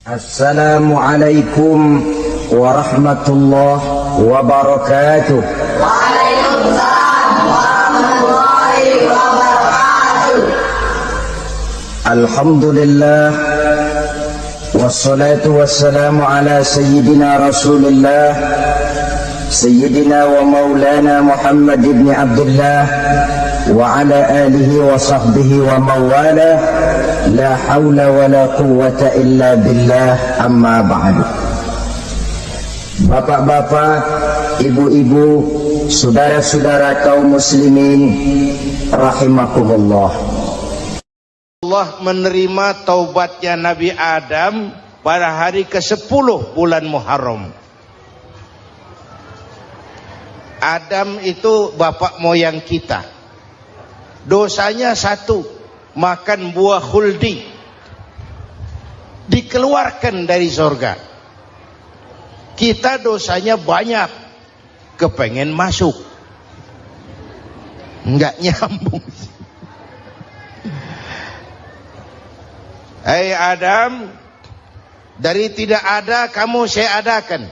Assalamualaikum warahmatullahi wabarakatuh. Waalaikumsalam warahmatullahi wabarakatuh. Alhamdulillah wassalatu wassalamu ala sayyidina Rasulillah sayyidina wa maulana Muhammad ibn Abdullah wa ala alihi wa sahbihi wa mawala. La hawla wa la quwwata illa billah, amma ba'du. Bapak-bapak, ibu-ibu, saudara-saudara kaum muslimin rahimakumullah. Allah menerima taubatnya Nabi Adam pada hari ke-10 bulan Muharram. Adam itu bapak moyang kita. Dosanya satu, makan buah khuldi, dikeluarkan dari surga. Kita dosanya banyak, kepengen masuk, nggak nyambung. Hai Adam, dari tidak ada kamu saya adakan.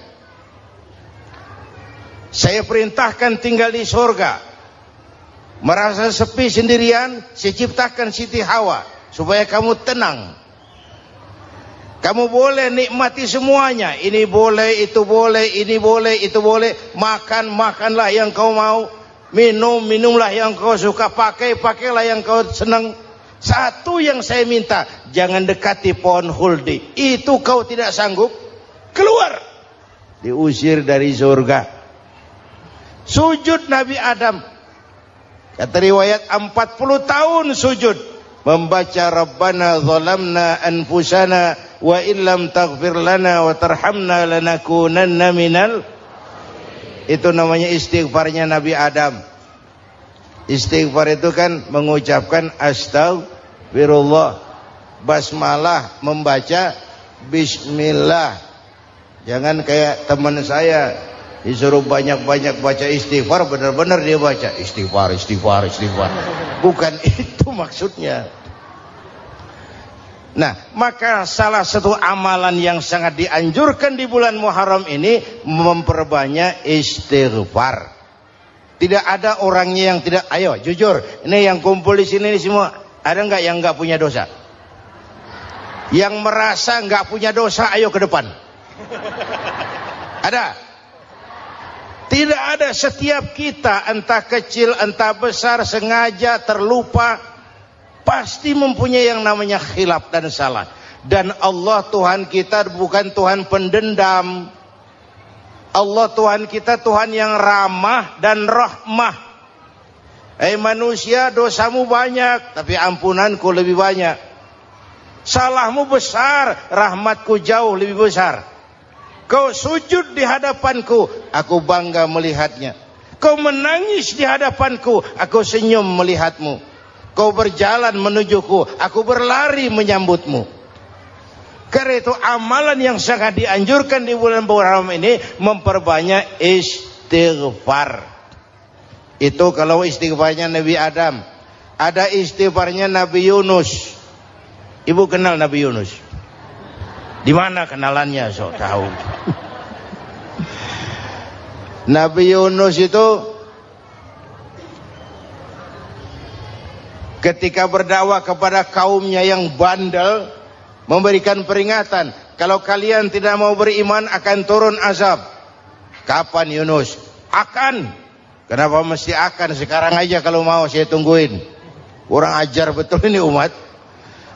Saya perintahkan tinggal di surga. Merasa sepi sendirian, saya ciptakan Siti Hawa supaya kamu tenang. Kamu boleh nikmati semuanya. Ini boleh, itu boleh, ini boleh, itu boleh. Makan, makanlah yang kau mau. Minum, minumlah yang kau suka. Pakai, pakailah yang kau senang. Satu yang saya minta, jangan dekati pohon khuldi. Itu kau tidak sanggup, keluar. Diusir dari surga. Sujud Nabi Adam. Kata riwayat 40 tahun sujud membaca Rabbana zalamna anfusana wa illam taghfir lana wa tarhamna lanakunanna minal. Itu namanya istighfarnya Nabi Adam. Istighfar itu kan mengucapkan astagfirullah, basmalah, membaca bismillah. Jangan kayak teman saya disuruh banyak-banyak baca istighfar, benar-benar dia baca istighfar, istighfar, istighfar. Bukan itu maksudnya. Nah, maka salah satu amalan yang sangat dianjurkan di bulan Muharram ini memperbanyak istighfar. Tidak ada orangnya yang tidak. Ayo jujur, ini yang kumpul di sini ini semua, ada nggak yang nggak punya dosa? Yang merasa nggak punya dosa, ayo ke depan. Ada? Tidak ada. Setiap kita, entah kecil entah besar, sengaja terlupa, pasti mempunyai yang namanya khilaf dan salah. Dan Allah Tuhan kita bukan Tuhan pendendam. Allah Tuhan kita Tuhan yang ramah dan rahmah. Manusia, dosamu banyak, tapi ampunanku lebih banyak. Salahmu besar, rahmatku jauh lebih besar. Kau sujud di hadapanku, aku bangga melihatnya. Kau menangis di hadapanku, aku senyum melihatmu. Kau berjalan menujuku, aku berlari menyambutmu. Karena itu amalan yang sangat dianjurkan di bulan Muharram ini memperbanyak istighfar. Itu kalau istighfarnya Nabi Adam. Ada istighfarnya Nabi Yunus. Ibu kenal Nabi Yunus? Di mana kenalannya? Sok tahu. Nabi Yunus itu ketika berdakwah kepada kaumnya yang bandel, memberikan peringatan, kalau kalian tidak mau beriman akan turun azab. Kapan Yunus? Akan. Kenapa mesti akan? Sekarang aja kalau mau, saya tungguin. Kurang ajar betul ini umat.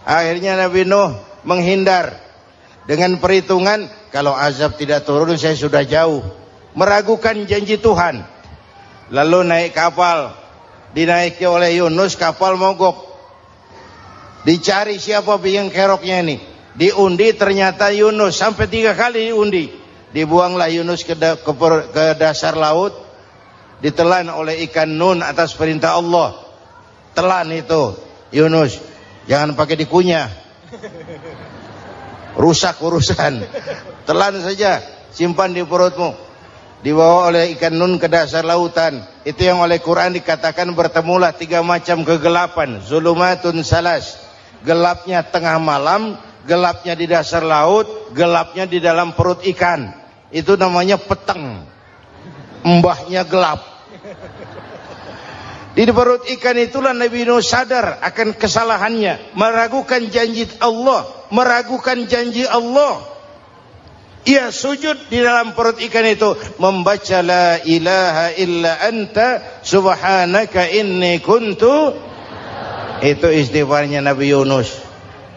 Akhirnya Nabi Nuh menghindar dengan perhitungan, kalau azab tidak turun saya sudah jauh. Meragukan janji Tuhan. Lalu naik kapal, dinaiki oleh Yunus, kapal mogok. Dicari siapa biang keroknya ini. Diundi, ternyata Yunus. Sampai 3 kali diundi. Dibuanglah Yunus ke dasar laut. Ditelan oleh ikan nun atas perintah Allah. Telan itu Yunus, jangan pakai dikunyah, rusak urusan. Telan saja, simpan di perutmu. Dibawa oleh ikan nun ke dasar lautan. Itu yang oleh Quran dikatakan bertemulah 3 macam kegelapan. Zulumatun salas. Gelapnya tengah malam gelapnya di dasar laut, gelapnya di dalam perut ikan. Itu namanya peteng. Mbahnya gelap. Di perut ikan itulah Nabi Nuh sadar akan kesalahannya, meragukan janji Allah, meragukan janji Allah. Ia sujud di dalam perut ikan itu, membaca la ilaha illa anta subhanaka inni kuntu. Itu istighfarnya Nabi Yunus.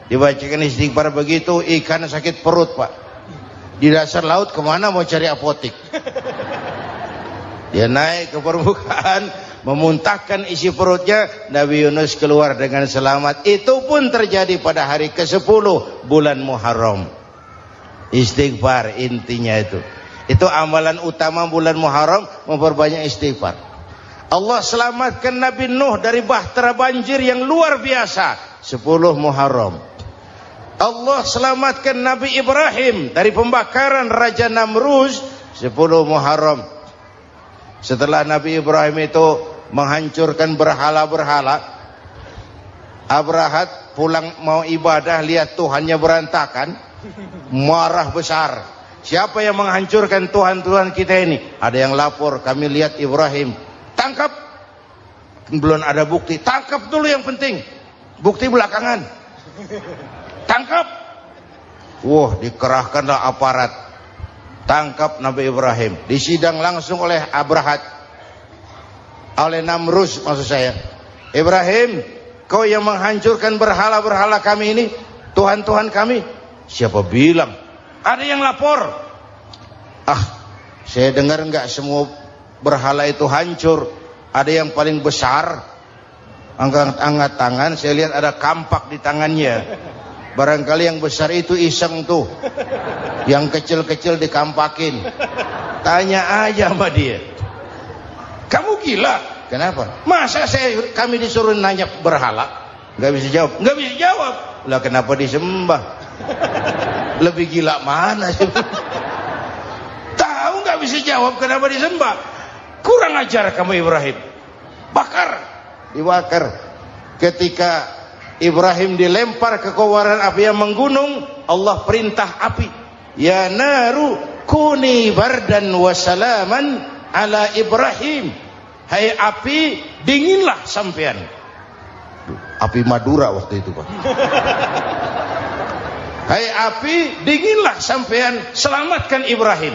Dibacakan istighfar begitu, ikan sakit perut, Pak. Di dasar laut kemana mau cari apotik? Dia naik ke permukaan, memuntahkan isi perutnya, Nabi Yunus keluar dengan selamat. Itu pun terjadi pada hari ke-10 bulan Muharram. Istighfar intinya itu. Itu amalan utama bulan Muharram, memperbanyak istighfar. Allah selamatkan Nabi Nuh dari bahtera banjir yang luar biasa 10 Muharram. Allah selamatkan Nabi Ibrahim dari pembakaran Raja Namruz 10 Muharram. Setelah Nabi Ibrahim itu menghancurkan berhala-berhala, Abrahat pulang mau ibadah, lihat Tuhannya berantakan, marah besar. Siapa yang menghancurkan Tuhan-Tuhan kita ini? Ada yang lapor, kami lihat Ibrahim. Tangkap. Belum ada bukti, tangkap dulu yang penting, bukti belakangan. Tangkap. Wah, dikerahkanlah aparat, tangkap Nabi Ibrahim, disidang langsung oleh Abrahat, oleh Namruz maksud saya. Ibrahim, kau yang menghancurkan berhala-berhala kami ini, Tuhan-Tuhan kami. Siapa bilang? Ada yang lapor. Saya dengar enggak semua berhala itu hancur. Ada yang paling besar, angkat tangan, saya lihat ada kampak di tangannya. Barangkali yang besar itu iseng tuh, yang kecil-kecil dikampakin. Tanya aja sama dia, kamu gila? Kenapa? Masa kami disuruh nanya berhala? Nggak bisa jawab. Nggak bisa jawab. Lah kenapa disembah? Lebih gila mana sih? Tahu nggak bisa jawab kenapa disembah? Kurang ajar kamu Ibrahim. Bakar, dibakar. Ketika Ibrahim dilempar ke kobaran api yang menggunung, Allah perintah api, ya naru kuni bardan wa salaman ala Ibrahim. Hai api, dinginlah sampean. Api Madura waktu itu, Pak. Hai api, dinginlah sampean, selamatkan Ibrahim.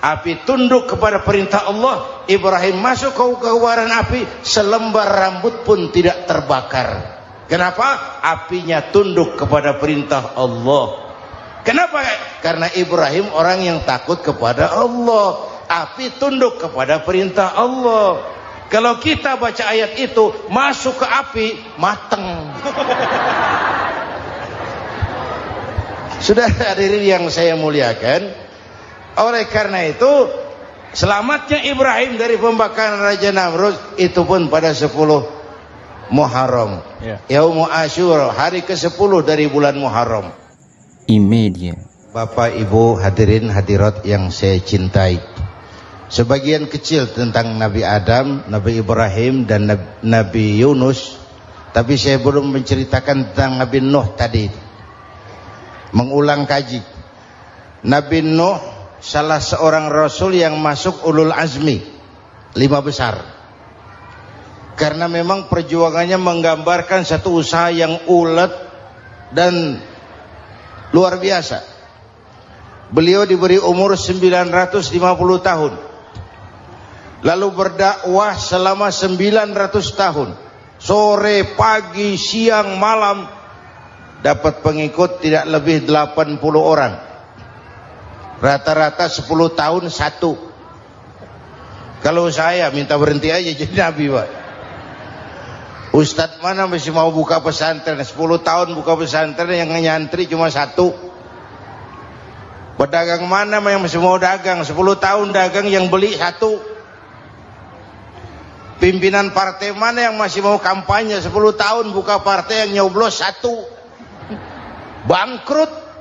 Api tunduk kepada perintah Allah. Ibrahim masuk ke kobaran api, selembar rambut pun tidak terbakar. Kenapa? Apinya tunduk kepada perintah Allah. Kenapa? Karena Ibrahim orang yang takut kepada Allah. Api tunduk kepada perintah Allah. Kalau kita baca ayat itu, masuk ke api, mateng. Sudah hadirin yang saya muliakan, oleh karena itu selamatnya Ibrahim dari pembakaran Raja Namruz itu pun pada 10 Muharram, Yaumul Asyura, hari ke-10 dari bulan Muharram. Imedia. Bapak Ibu hadirin hadirat yang saya cintai, sebagian kecil tentang Nabi Adam, Nabi Ibrahim dan Nabi Yunus, tapi saya belum menceritakan tentang Nabi Nuh tadi. Mengulang kaji. Nabi Nuh salah seorang rasul yang masuk ulul azmi, 5 besar. Karena memang perjuangannya menggambarkan satu usaha yang ulet dan luar biasa. Beliau diberi umur 950 tahun. Lalu berdakwah selama 900 tahun. Sore, pagi, siang, malam, dapat pengikut tidak lebih 80 orang. Rata-rata 10 tahun satu. Kalau saya minta berhenti aja jadi nabi, Pak. Ustadz mana masih mau buka pesantren? 10 tahun buka pesantren, yang nyantri cuma satu. Pedagang mana yang masih mau dagang? 10 tahun dagang, yang beli satu. Pimpinan partai mana yang masih mau kampanye? 10 tahun buka partai, yang nyoblos satu. Bangkrut.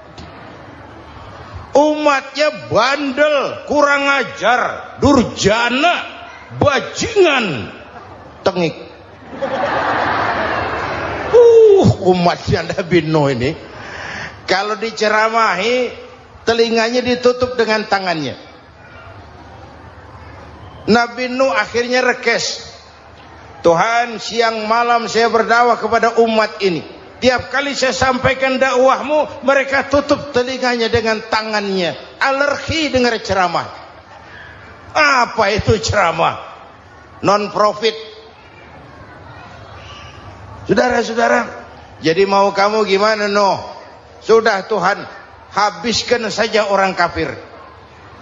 Umatnya bandel, kurang ajar, durjana, bajingan, tengik. Umatnya Nabi Nuh ini Kalau diceramahi, telinganya ditutup dengan tangannya. Nabi Nuh akhirnya rekes. Tuhan, siang malam saya berdakwah kepada umat ini. Tiap kali saya sampaikan dakwahmu, mereka tutup telinganya dengan tangannya. Alergi dengar ceramah. Apa itu ceramah? Non profit. Saudara-saudara, jadi mau kamu gimana Nuh? Sudah Tuhan, habiskan saja orang kafir.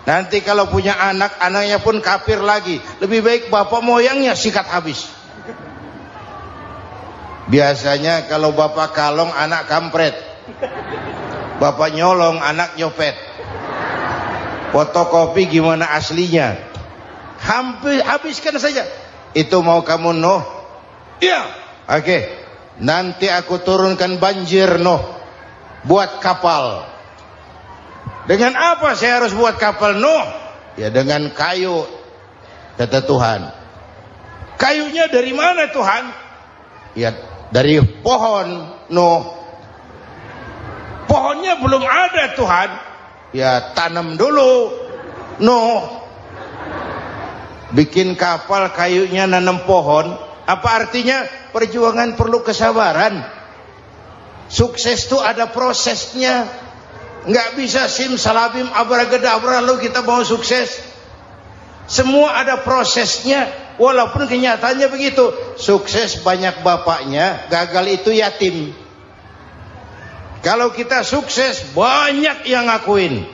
Nanti kalau punya anak, anaknya pun kafir lagi. Lebih baik bapak moyangnya sikat habis. Biasanya kalau bapak kalong, anak kampret. Bapak nyolong, anak nyopet. Fotokopi gimana aslinya. Hampir habiskan saja. Itu mau kamu Nuh? Iya. Oke. Nanti aku turunkan banjir Nuh. Buat kapal. Dengan apa saya harus buat kapal Nuh? Ya dengan kayu, kata Tuhan. Kayunya dari mana Tuhan? Ya dari pohon Nuh. Pohonnya belum ada Tuhan. Ya tanam dulu Nuh. Bikin kapal kayunya nanam pohon. Apa artinya? Perjuangan perlu kesabaran. Sukses itu ada prosesnya. Nggak bisa simsalabim abracadabra lalu kita mau sukses. Semua ada prosesnya. Walaupun kenyataannya begitu. Sukses banyak bapaknya, gagal itu yatim. Kalau kita sukses banyak yang ngakuin.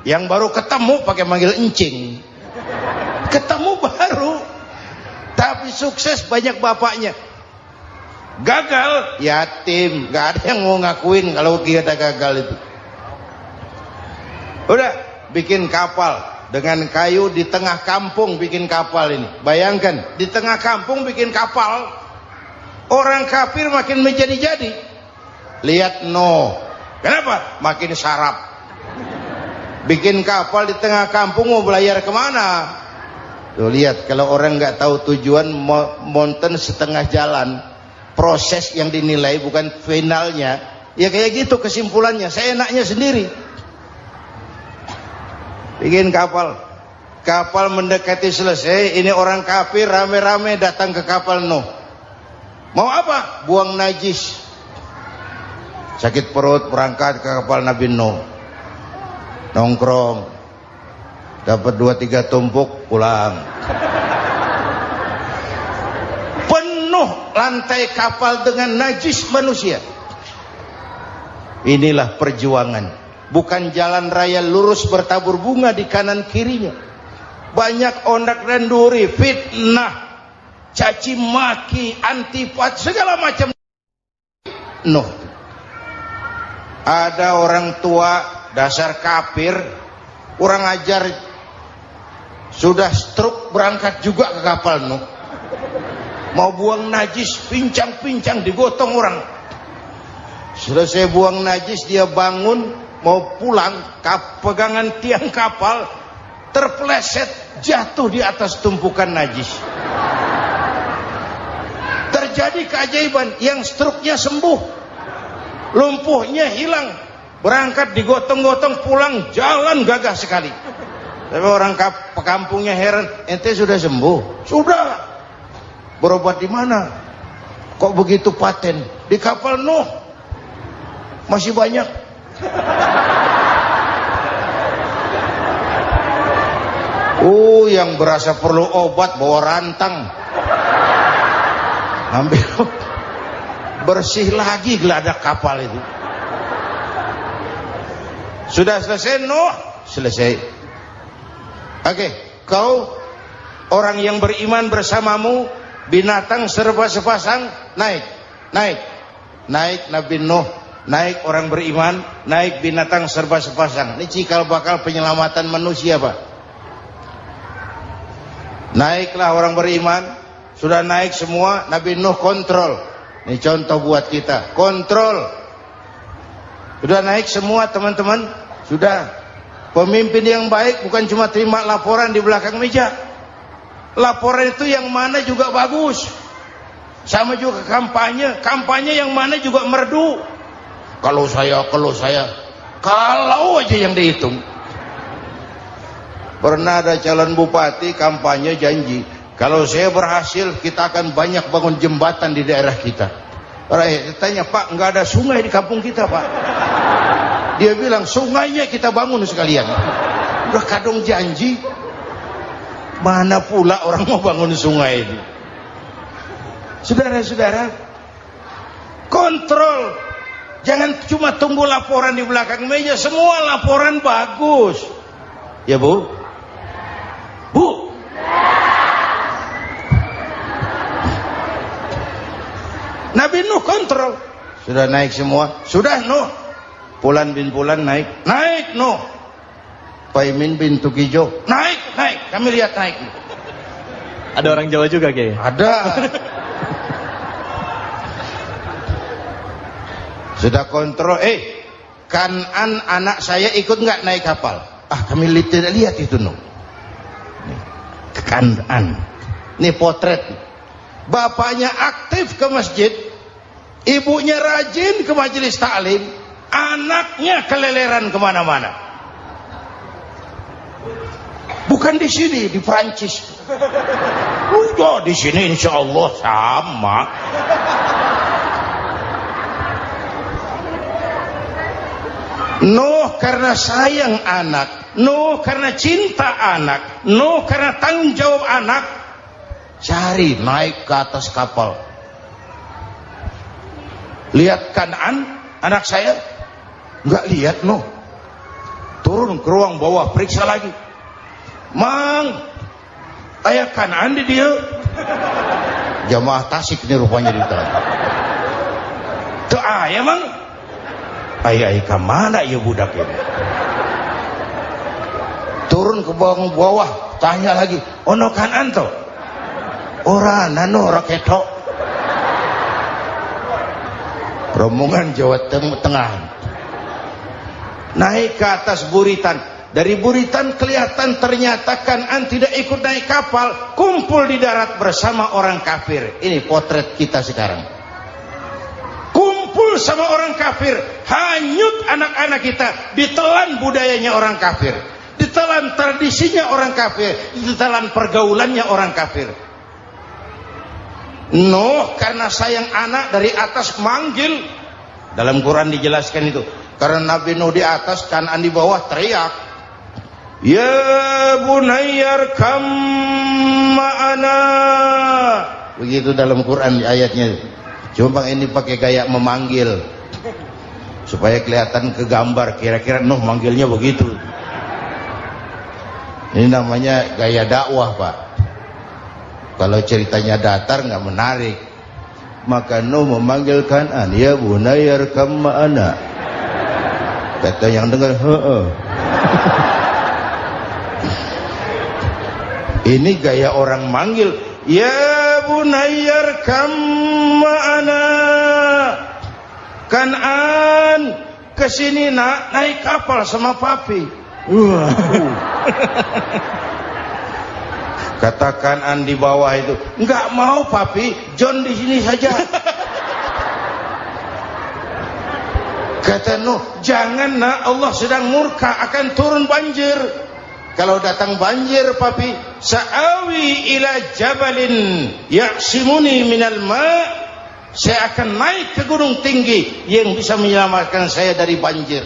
Yang baru ketemu pakai manggil encing. Ketemu baru. Tapi sukses banyak bapaknya. Gagal yatim, nggak ada yang mau ngakuin kalau kita gagal itu. Udah bikin kapal dengan kayu di tengah kampung, bikin kapal ini. Bayangkan di tengah kampung bikin kapal. Orang kafir makin menjadi-jadi. Lihat Nuh. Kenapa? Makin sarap. Bikin kapal di tengah kampung mau belayar kemana? Tuh lihat, kalau orang nggak tahu tujuan, mountain setengah jalan. Proses yang dinilai bukan finalnya. Ya kayak gitu kesimpulannya. Saya enaknya sendiri. Bikin kapal. Kapal mendekati selesai. Ini orang kafir rame-rame datang ke kapal Nuh. Mau apa? Buang najis. Sakit perut berangkat ke kapal Nabi Nuh. Nongkrong. Dapat 2-3 tumpuk pulang. Penuh lantai kapal dengan najis manusia. Inilah perjuangan. Bukan jalan raya lurus bertabur bunga di kanan kirinya. Banyak ondak dan duri, fitnah, caci maki, antipat, segala macam. Nuh. Ada orang tua dasar kafir, kurang ajar, sudah stroke berangkat juga ke kapal Nuh. Mau buang najis, pincang-pincang digotong orang. Selesai buang najis dia bangun. Mau pulang, pegangan tiang kapal terpeleset jatuh di atas tumpukan najis. Terjadi keajaiban, yang stroke-nya sembuh, lumpuhnya hilang, berangkat digotong-gotong pulang, jalan gagah sekali. Tapi orang kampungnya heran, ente sudah sembuh? Sudah. Berobat di mana? Kok begitu paten? Di kapal Nuh. Masih banyak. Yang berasa perlu obat bawa rantang, ambil bersih lagi geladak kapal itu. Sudah selesai Nuh? Selesai. Oke, kau orang yang beriman bersamamu, binatang serba sepasang, naik Nabi Nuh, naik orang beriman, naik binatang serba sepasang. Ini cikal bakal penyelamatan manusia, Pak. Naiklah orang beriman, sudah naik semua, Nabi Nuh kontrol. Ini contoh buat kita, kontrol. Sudah naik semua teman-teman, sudah. Pemimpin yang baik bukan cuma terima laporan di belakang meja. Laporan itu yang mana juga bagus. Sama juga kampanye, kampanye yang mana juga merdu. Kalau aja yang dihitung. Pernah ada calon bupati kampanye janji, kalau saya berhasil kita akan banyak bangun jembatan di daerah kita. Rakyat tanya, Pak, nggak ada sungai di kampung kita, Pak. Dia bilang, sungainya kita bangun sekalian. Udah kadung janji, mana pula orang mau bangun sungai ini. Saudara-saudara, kontrol. Jangan cuma tunggu laporan di belakang meja, semua laporan bagus. Ya Bu? Bu? Nabi Nuh kontrol. Sudah naik semua? Sudah Nuh. Pulan bin Pulan naik? Naik Nuh. Paimin bin Tukijo? Naik. Kami lihat naik. Ada orang Jawa juga, Kiai? Ada. Sudah kontrol, Kanan anak saya ikut nggak naik kapal? Kami tidak lihat itu Nuh. Kanan. Ini potret. Bapaknya aktif ke masjid, ibunya rajin ke majelis taklim, anaknya keleleran kemana-mana. Bukan di sini, di Prancis. Di sini insya Allah sama. Nuh karena sayang anak, Nuh karena cinta anak, Nuh karena tanggung jawab anak, cari naik ke atas kapal. Lihat Kanaan, anak saya, nggak lihat Nuh. Turun ke ruang bawah, periksa lagi. Mang, ayah Kanaan di dia. Jamaah Tasik ini rupanya di tangan. Tuh ayah Mang. Ayah kemana ya budak ini? Turun ke bawah, tanya lagi, ono Kanaan toh? Ora nano raketok. Rombongan Jawa Tengah. Naik ke atas buritan. Dari buritan kelihatan ternyata Kanaan tidak ikut naik kapal, kumpul di darat bersama orang kafir. Ini potret kita sekarang. Kumpul sama orang kafir, hanyut anak-anak kita, ditelan budayanya orang kafir, ditelan tradisinya orang kafir, ditelan pergaulannya orang kafir. Nuh karena sayang anak dari atas manggil. Dalam Quran dijelaskan itu. Karena Nabi Nuh di atas, Kanaan di bawah, teriak, ya bunayyar kam ma'ana. Begitu dalam Quran ayatnya. Cuma ini pakai gaya memanggil supaya kelihatan kegambar, kira-kira Nuh manggilnya begitu. Ini namanya gaya dakwah, Pak. Kalau ceritanya datar nggak menarik. Maka Nuh memanggil Kanaan, ya bunayyar kam ma'ana. Kata yang dengar, Ini gaya orang manggil, ya bunayyar kam ma'ana. Kanaan, kesini nak, naik kapal sama papi. Kata Kanaan di bawah itu, enggak mau papi, John di sini saja. Kata Nuh, jangan nak, Allah sedang murka, akan turun banjir. Kalau datang banjir papi, sa'awi ila jabalin ya'simuni minal ma', saya akan naik ke gunung tinggi yang bisa menyelamatkan saya dari banjir.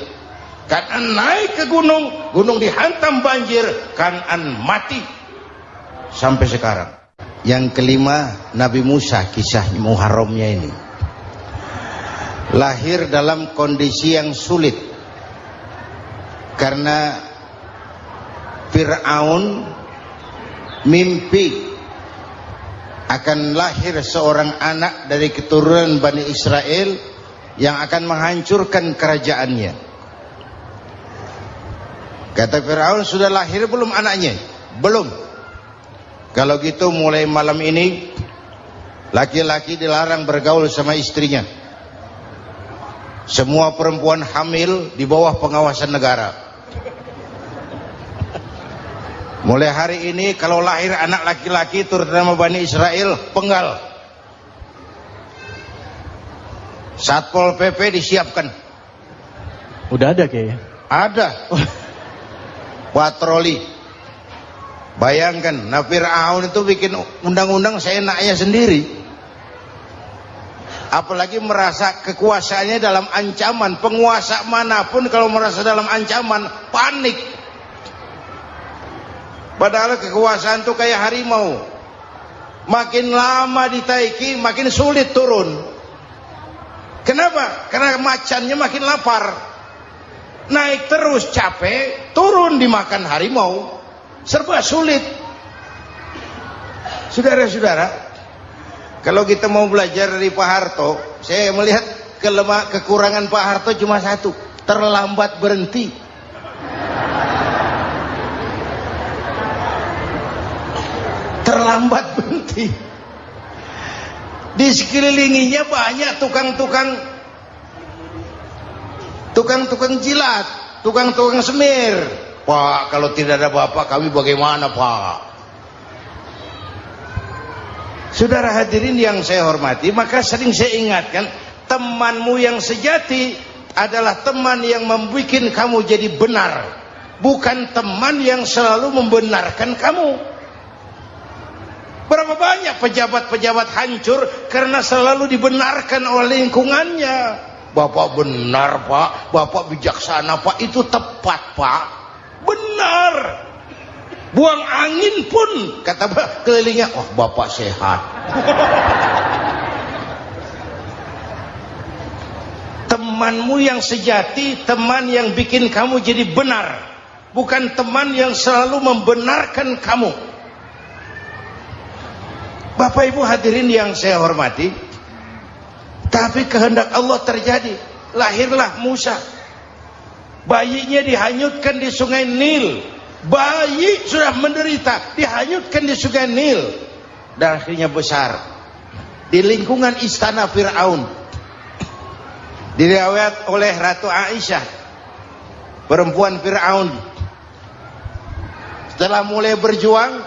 Kanaan naik ke gunung, gunung dihantam banjir, Kanaan mati sampai sekarang. Yang kelima, Nabi Musa, kisah Muharramnya ini. Lahir dalam kondisi yang sulit karena Fir'aun mimpi akan lahir seorang anak dari keturunan Bani Israel yang akan menghancurkan kerajaannya. Kata Fir'aun, sudah lahir belum anaknya? Belum. Kalau gitu mulai malam ini laki-laki dilarang bergaul sama istrinya. Semua perempuan hamil di bawah pengawasan negara. Mulai hari ini kalau lahir anak laki-laki terutama Bani Israel, penggal. Satpol PP disiapkan. Udah ada kayaknya. Ada. Patroli. Bayangkan, nah Fir'aun itu bikin undang-undang seenaknya sendiri. Apalagi merasa kekuasaannya dalam ancaman. Penguasa manapun kalau merasa dalam ancaman, panik. Padahal kekuasaan itu kayak harimau. Makin lama ditaiki, makin sulit turun. Kenapa? Karena macannya makin lapar. Naik terus capek, turun dimakan harimau. Serba sulit. Saudara-saudara, kalau kita mau belajar dari Pak Harto, saya melihat kekurangan Pak Harto cuma satu, terlambat berhenti. Terlambat berhenti. Di sekelilinginya banyak tukang-tukang jilat, tukang-tukang semir. Pak, kalau tidak ada bapak kami bagaimana, Pak? Saudara hadirin yang saya hormati, maka sering saya ingatkan, temanmu yang sejati adalah teman yang membuat kamu jadi benar, bukan teman yang selalu membenarkan kamu. Berapa banyak pejabat-pejabat hancur karena selalu dibenarkan oleh lingkungannya. Bapak benar, Pak. Bapak bijaksana, Pak. Itu tepat, Pak. Benar. Buang angin pun kata kelilingnya, oh Bapak sehat. Temanmu yang sejati, teman yang bikin kamu jadi benar, bukan teman yang selalu membenarkan kamu. Bapak Ibu hadirin yang saya hormati, tapi kehendak Allah terjadi. Lahirlah Musa. Bayinya dihanyutkan di sungai Nil. Bayi sudah menderita, dihanyutkan di sungai Nil. Dan akhirnya besar di lingkungan istana Fir'aun. Diriwayat oleh Ratu Aisyah, perempuan Fir'aun. Setelah mulai berjuang,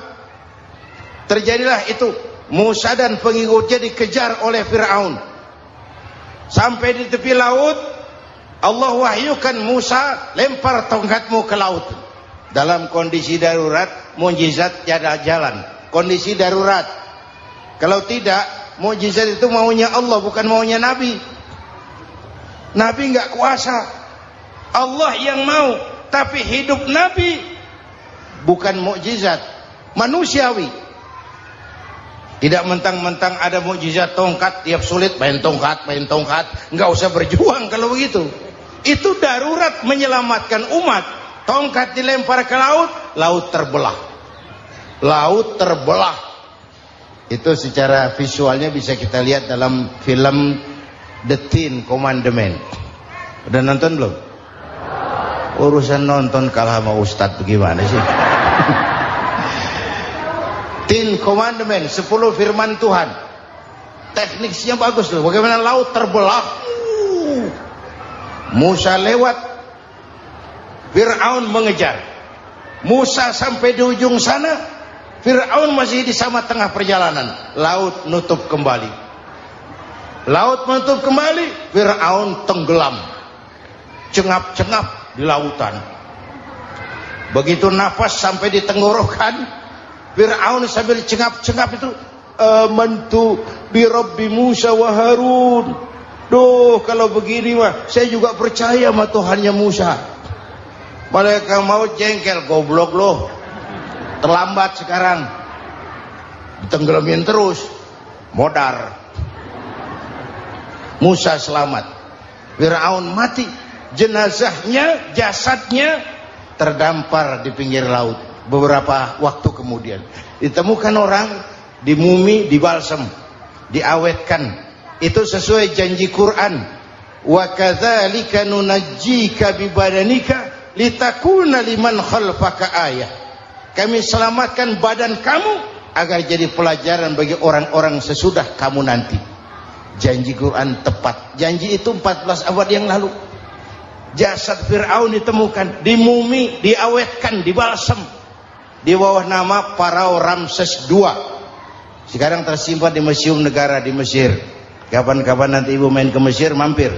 terjadilah itu. Musa dan pengikutnya dikejar oleh Fir'aun. Sampai di tepi laut, Allah wahyukan Musa, lempar tongkatmu ke laut. Dalam kondisi darurat, mukjizat tiada jalan. Kondisi darurat. Kalau tidak, mukjizat itu maunya Allah, bukan maunya Nabi. Nabi nggak kuasa. Allah yang mau. Tapi hidup Nabi bukan mukjizat, manusiawi. Tidak mentang-mentang ada mukjizat tongkat, tiap sulit main tongkat. Nggak usah berjuang kalau begitu. Itu darurat menyelamatkan umat. Tongkat dilempar ke laut, laut terbelah. Laut terbelah. Itu secara visualnya bisa kita lihat dalam film The Ten Commandments. Udah nonton belum? Urusan nonton kalah sama Ustadz bagaimana sih? Ten Commandments, 10 firman Tuhan. Tekniknya bagus loh. Bagaimana laut terbelah. Musa lewat, Fir'aun mengejar. Musa sampai di ujung sana, Fir'aun masih di sama tengah perjalanan. Laut nutup kembali. Laut menutup kembali, Fir'aun tenggelam. Cengap-cengap di lautan. Begitu nafas sampai di tenggorokan, Fir'aun sambil cengap-cengap itu, amantu bi Rabbi Musa wa Harun. Duh, kalau begini mah saya juga percaya sama Tuhannya Musa. Malaikat maut jengkel, goblok loh. Terlambat sekarang. Ditenggelamin terus. Modar. Musa selamat. Fir'aun mati. Jenazahnya, jasadnya terdampar di pinggir laut. Beberapa waktu kemudian ditemukan orang, dimumi, dibalsem, diawetkan. Itu sesuai janji Quran. Wa kadzalika nunajjika bi badanika litakuna liman khalfaka ayah. Kami selamatkan badan kamu agar jadi pelajaran bagi orang-orang sesudah kamu nanti. Janji Quran tepat. Janji itu 14 abad yang lalu. Jasad Fir'aun ditemukan, dimumi, diawetkan, dibalsem di bawah nama Farao Ramses II. Sekarang tersimpan di Museum Negara di Mesir. Kapan-kapan nanti ibu main ke Mesir, mampir.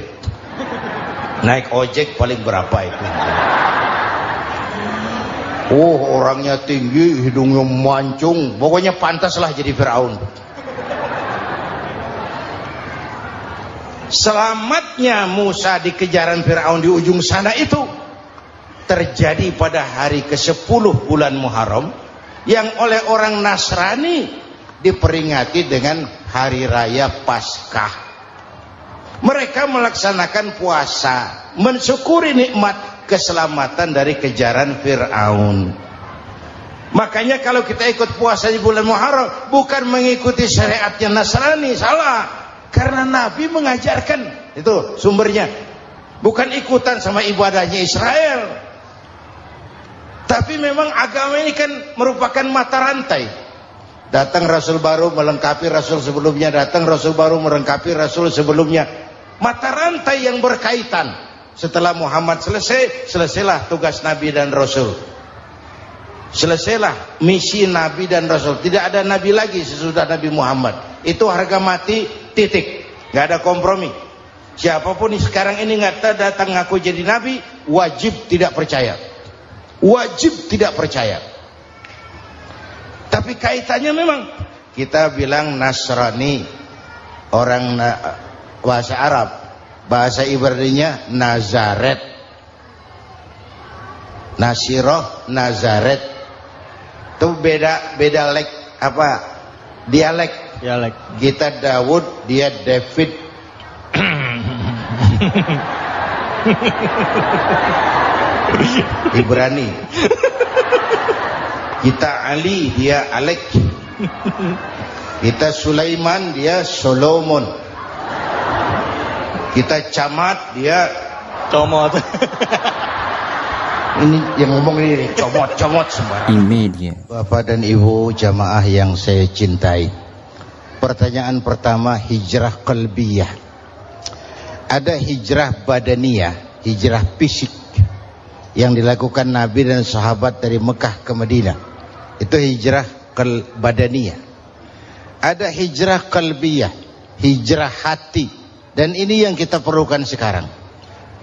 Naik ojek paling berapa itu? Oh, orangnya tinggi, hidungnya mancung, pokoknya pantaslah jadi Firaun. Selamatnya Musa di kejaran Firaun di ujung sana itu terjadi pada hari ke-10 bulan Muharram, yang oleh orang Nasrani diperingati dengan hari raya Paskah. Mereka melaksanakan puasa, mensyukuri nikmat keselamatan dari kejaran Fir'aun. Makanya kalau kita ikut puasa di bulan Muharram, bukan mengikuti syariatnya Nasrani, salah. Karena Nabi mengajarkan, itu sumbernya. Bukan ikutan sama ibadahnya Israel. Tapi memang agama ini kan merupakan mata rantai. Datang Rasul baru melengkapi Rasul sebelumnya, datang Rasul baru melengkapi Rasul sebelumnya. Mata rantai yang berkaitan. Setelah Muhammad selesai, selesailah tugas Nabi dan Rasul. Selesailah misi Nabi dan Rasul. Tidak ada Nabi lagi sesudah Nabi Muhammad. Itu harga mati, titik. Gak ada kompromi. Siapapun sekarang ini nggak datang ngaku jadi Nabi, wajib tidak percaya. Wajib tidak percaya. Tapi kaitannya memang, kita bilang Nasrani, orang bahasa Arab, bahasa Ibraninya Nazaret, Nasiroh, Nazaret. Itu beda dialek. Kita Daud, dia David. Ibrani. Kita Ali, dia Alek. Kita Sulaiman, dia Solomon. Kita Camat, dia Comot. Ini yang ngomong ini comot semua. Media. Bapak dan Ibu jamaah yang saya cintai, pertanyaan pertama, hijrah qalbiyah. Ada hijrah badaniyah, hijrah fisik yang dilakukan Nabi dan sahabat dari Mekah ke Madinah. Itu hijrah badaniyah. Ada hijrah qalbiyah, hijrah hati. Dan ini yang kita perlukan sekarang.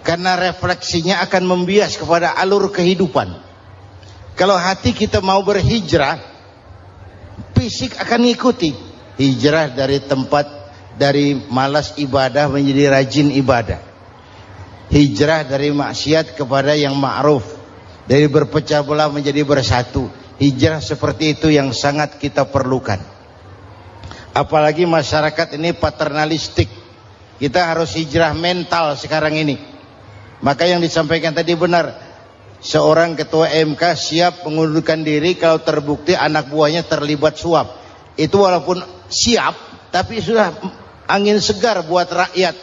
Karena refleksinya akan membias kepada alur kehidupan. Kalau hati kita mau berhijrah, fisik akan ngikuti. Hijrah dari tempat, dari malas ibadah menjadi rajin ibadah. Hijrah dari maksiat kepada yang ma'ruf, dari berpecah belah menjadi bersatu. Hijrah seperti itu yang sangat kita perlukan. Apalagi masyarakat ini paternalistik. Kita harus hijrah mental sekarang ini. Maka yang disampaikan tadi benar. Seorang ketua MK siap mengundurkan diri kalau terbukti anak buahnya terlibat suap. Itu walaupun siap, tapi sudah angin segar buat rakyat.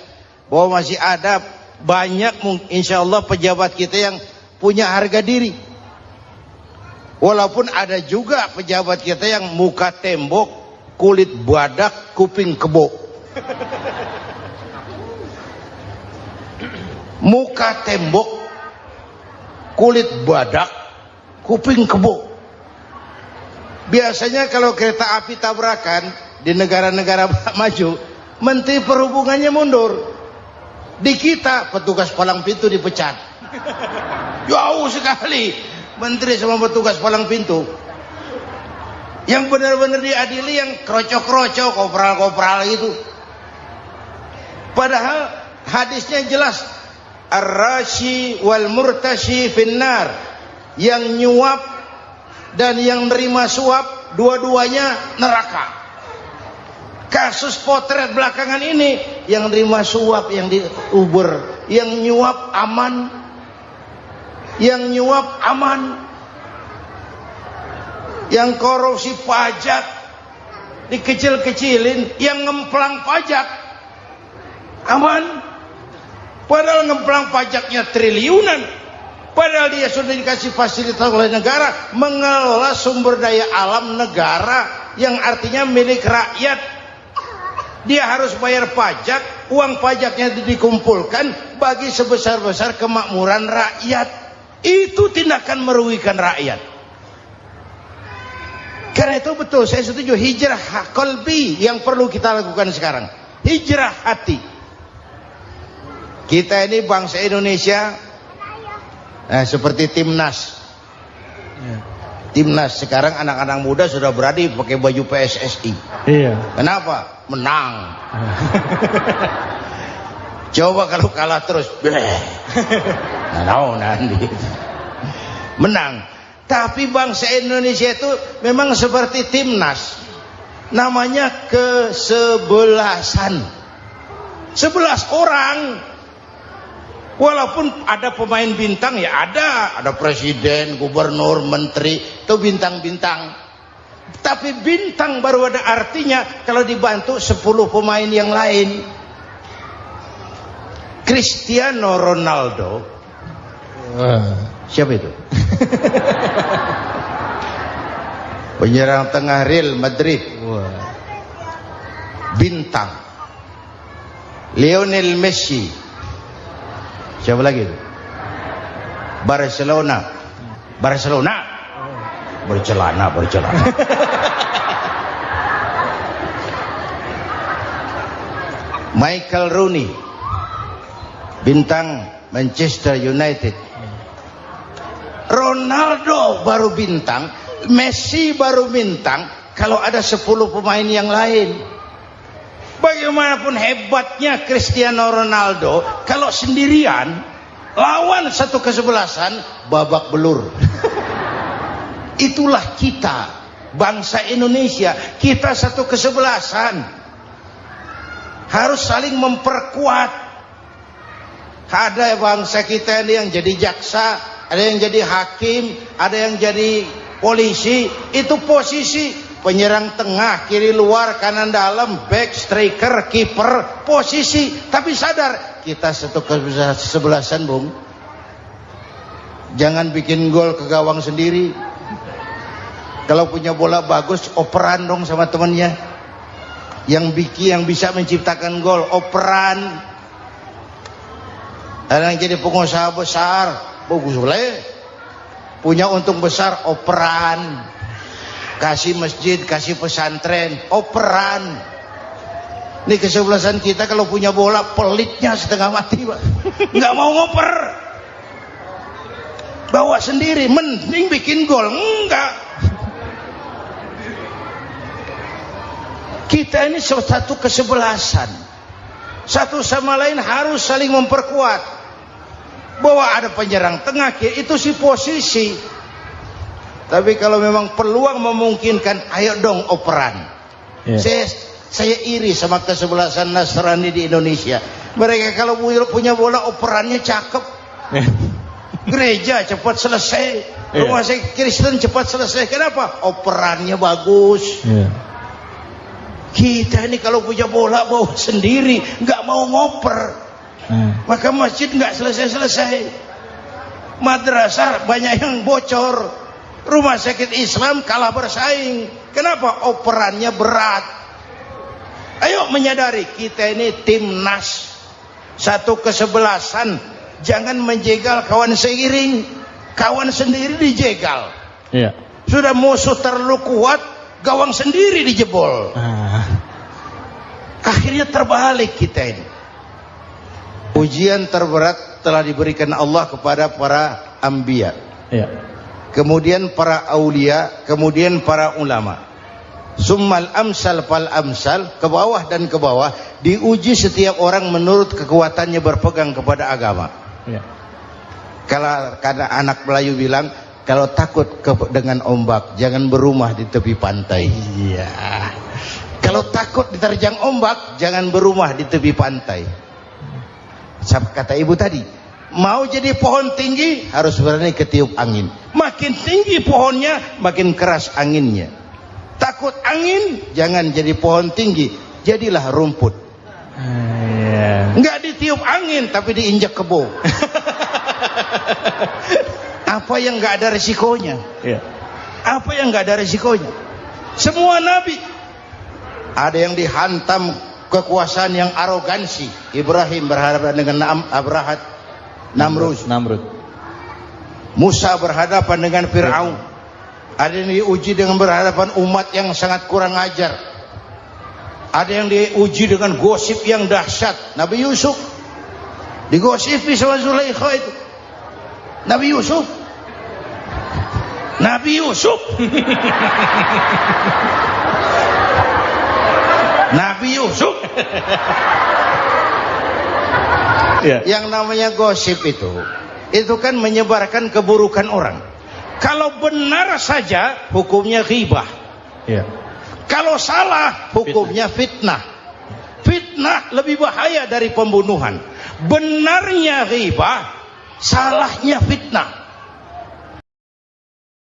Bahwa masih ada banyak insya Allah pejabat kita yang punya harga diri. Walaupun ada juga pejabat kita yang muka tembok, kulit badak, kuping kebo. Muka tembok, kulit badak, kuping kebo. Biasanya kalau kereta api tabrakan di negara-negara maju, Menteri Perhubungannya mundur. Di kita petugas palang pintu dipecat. Jauh sekali Menteri sama petugas palang pintu. Yang benar-benar diadili yang krocok-krocok, kopral-kopral itu. Padahal hadisnya jelas, ar-rashi wal murtashi finnar. Yang nyuap dan yang nerima suap, dua-duanya neraka. Kasus potret belakangan ini, yang nerima suap, yang diuber, yang nyuap aman, yang nyuap aman, yang korupsi pajak dikecil-kecilin, yang ngemplang pajak aman. Padahal ngemplang pajaknya triliunan. Padahal dia sudah dikasih fasilitas oleh negara mengelola sumber daya alam negara yang artinya milik rakyat. Dia harus bayar pajak, uang pajaknya dikumpulkan bagi sebesar-besar kemakmuran rakyat. Itu tindakan merugikan rakyat. Karena itu betul, saya setuju, hijrah qalbi yang perlu kita lakukan sekarang. Hijrah hati. Kita ini bangsa Indonesia seperti timnas. Timnas sekarang anak-anak muda sudah berani pakai baju PSSI. Iya. Kenapa? Menang. Coba kalau kalah terus, nanti menang. Tapi bangsa Indonesia itu memang seperti timnas. Namanya kesebelasan. 11 orang. Walaupun ada pemain bintang ya ada presiden, gubernur, menteri, itu bintang-bintang. Tapi bintang baru ada artinya kalau dibantu 10 pemain yang lain. Cristiano Ronaldo. Siapa itu? Penyerang tengah Real Madrid. Bintang. Lionel Messi. Siapa lagi? Barcelona. Bercelana. Michael Rooney, bintang Manchester United. Ronaldo baru bintang, Messi baru bintang kalau ada 10 pemain yang lain. Bagaimanapun hebatnya Cristiano Ronaldo, kalau sendirian lawan satu kesebelasan babak belur. Itulah kita bangsa Indonesia, kita satu kesebelasan, harus saling memperkuat. Ada bangsa kita ini yang jadi jaksa, ada yang jadi hakim, ada yang jadi polisi. Itu posisi penyerang tengah, kiri luar, kanan dalam, back, striker, kiper, posisi. Tapi sadar kita satu kesebelasan, Bung. Jangan bikin gol ke gawang sendiri. Kalau punya bola bagus, operan dong sama temannya. Yang bisa menciptakan gol, operan. Ada yang jadi pengusaha besar, bagus boleh. Punya untung besar, operan. Kasih masjid, kasih pesantren, operan. Ini kesebelasan kita kalau punya bola pelitnya setengah mati, Pak. Nggak mau ngoper. Bawa sendiri, mending bikin gol. Enggak. Kita ini satu kesebelasan. Satu sama lain harus saling memperkuat. Bahwa ada penyerang tengah, itu si posisi. Tapi kalau memang peluang memungkinkan, ayo dong operan. Saya iri sama kesebelasan Nasrani di Indonesia. Mereka kalau punya bola operannya cakep. Gereja cepat selesai, rumah sakit Kristen cepat selesai. Kenapa? Operannya bagus. Kita ini kalau punya bola bawa sendiri, nggak mau ngoper. Maka masjid nggak selesai-selesai. Madrasah banyak yang bocor. Rumah sakit Islam kalah bersaing. Kenapa? Operannya berat. Ayo menyadari kita ini timnas, satu kesebelasan. Jangan menjegal kawan seiring, kawan sendiri dijegal. Sudah musuh terlalu kuat, gawang sendiri dijebol. Akhirnya terbalik kita ini. Ujian terberat telah diberikan Allah kepada para anbiya. Kemudian para aulia, kemudian para ulama. Summal amsal fal amsal, ke bawah dan ke bawah, diuji setiap orang menurut kekuatannya berpegang kepada agama. Kalau karena anak Melayu bilang, kalau takut dengan ombak, jangan berumah di tepi pantai. Kalau takut diterjang ombak, jangan berumah di tepi pantai. Kata ibu tadi, mau jadi pohon tinggi harus berani ketiup angin. Makin tinggi pohonnya, makin keras anginnya. Takut angin, jangan jadi pohon tinggi, jadilah rumput. Nggak ditiup angin, tapi diinjak kebo. Apa yang nggak ada resikonya? Apa yang nggak ada resikonya? Semua nabi ada yang dihantam kekuasaan yang arogansi. Ibrahim berhadapan dengan Namrud. Musa berhadapan dengan Fir'aun. Ada yang diuji dengan berhadapan umat yang sangat kurang ajar. Ada yang diuji dengan gosip yang dahsyat. Nabi Yusuf digosipi sama Zulaikha itu. Nabi Yusuf. Nabi Yusuf. Nabi Yusuf. Ya. Yang namanya gosip itu kan menyebarkan keburukan orang. Kalau benar saja hukumnya ghibah. Ya. Kalau salah hukumnya fitnah. Fitnah lebih bahaya dari pembunuhan. Benarnya ghibah, salahnya fitnah.